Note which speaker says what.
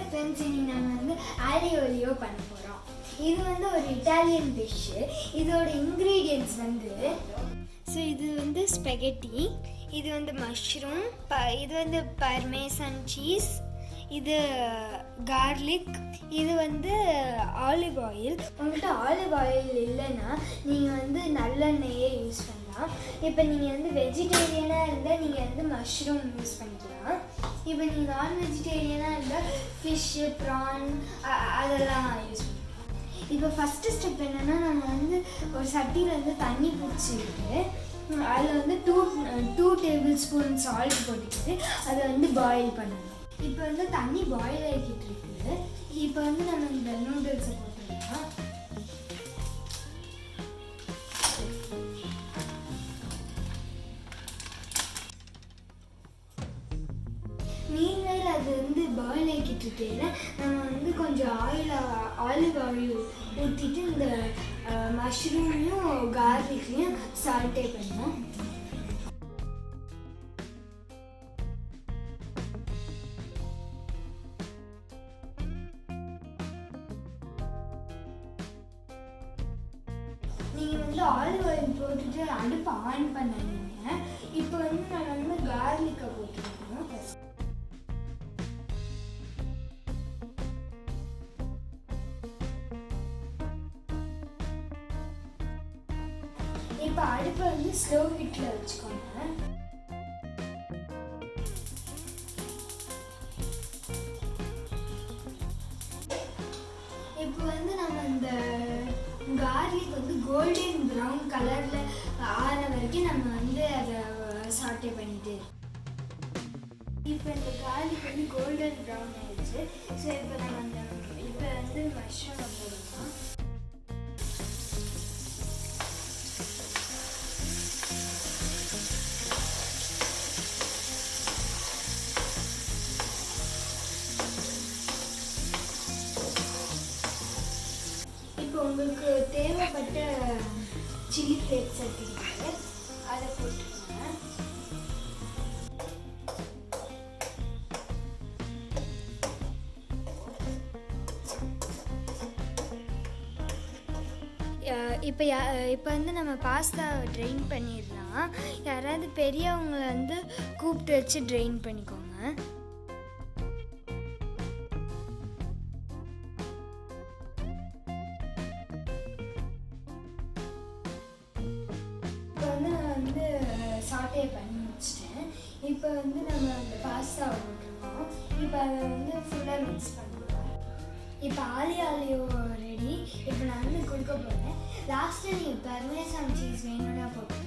Speaker 1: Friends, இன்னைக்கு நம்ம வந்து ஆலியோ ஒலியோ பண்ண போகிறோம். இது வந்து ஒரு இட்டாலியன் டிஷ்ஷு. இதோட இன்க்ரீடியன்ட்ஸ் வந்து இது வந்து ஸ்பெகட்டி, இது வந்து மஷ்ரூம், இது வந்து பர்மேசன் சீஸ், இது கார்லிக், இது வந்து ஆலிவ் ஆயில். உங்கள்கிட்ட ஆலிவ் ஆயில் இல்லைன்னா நீங்கள் வந்து நல்லெண்ணெயே யூஸ் பண்ணலாம். இப்போ நீங்கள் வந்து வெஜிடேரியனாக இருந்தால் நீங்கள் வந்து மஷ்ரூம் யூஸ் பண்ணிக்கலாம். இப்போ நீங்கள் நான் வெஜிடேரியனாக இருந்தால் ஃபிஷ்ஷு, ப்ரான் அதெல்லாம் யூஸ் பண்ணிக்கலாம். இப்போ ஃபஸ்ட்டு ஸ்டெப் என்னென்னா, நம்ம வந்து ஒரு சட்டியில் வந்து தண்ணி பிடிச்சிக்கிட்டு அதில் வந்து டூ டேபிள் ஸ்பூன் சால்ட் போட்டுக்கிட்டு அதை வந்து பாயில் பண்ணணும். இப்போ வந்து தண்ணி பாயில் ஆகிக்கிட்டு இருக்குது. இப்போ வந்து நம்ம இந்த நூடுல்ஸை போட்டுக்கலாம். மீன்வேல் அது வந்து பாயில் ஆகிக்கிட்டு இருக்கேன். நம்ம வந்து கொஞ்சம் ஆலிவ் ஆயில் ஊற்றிட்டு இந்த மஷ்ரூமையும் கார்லிக்லையும் சால்ட்டே பண்ணோம். நீங்கள் வந்து ஆலிவ் ஆயில் போட்டுட்டு அடுப்பை ஆன் பண்ணாதீங்க. இப்போ வந்து நம்ம வந்து கார்லிக்கை போட்டுருக்கோம். இப்போ அடுப்பை வந்து ஸ்லோ ஹீட்டில் வச்சுக்கோங்க. இப்போ வந்து நம்ம இந்த கார்லிக் வந்து கோல்டன் ப்ரௌன் கலரில் ஆற வரைக்கும் நம்ம வந்து அதை சாட்டே பண்ணிட்டு. இப்போ இந்த கார்லிக் வந்து கோல்டன் ப்ரௌன் ஆயிடுச்சு. ஸோ இப்போ நம்ம இப்போ வந்து மஷ்ரூம் போடலாம். இப்போ உங்களுக்கு தேவைப்பட்ட சில்லி ஃப்ளேக்ஸ் எடுத்துக்கிட்டு அதை போட்டுக்கோங்க. இப்போ வந்து நம்ம பாஸ்தாவை ட்ரெயின் பண்ணிடலாம். யாராவது பெரியவங்களை வந்து கூப்பிட்டு வச்சு ட்ரெயின் பண்ணிக்கோங்க. இப்போ வந்து நான் வந்து சாட்டே பண்ணி முடிச்சிட்டேன். இப்போ வந்து நம்ம அந்த பாஸ்தாவை போட்டுருக்கோம். இப்போ அதை வந்து ஃபுல்லாக மிக்ஸ் பண்ணுவோம். இப்போ ஆலியோ ரெடி. இப்போ நான் வந்து கொடுக்க போகிறேன். லாஸ்ட்டில் நீங்கள் பர்மேசன் சீஸ் வேணும்னா போட்டு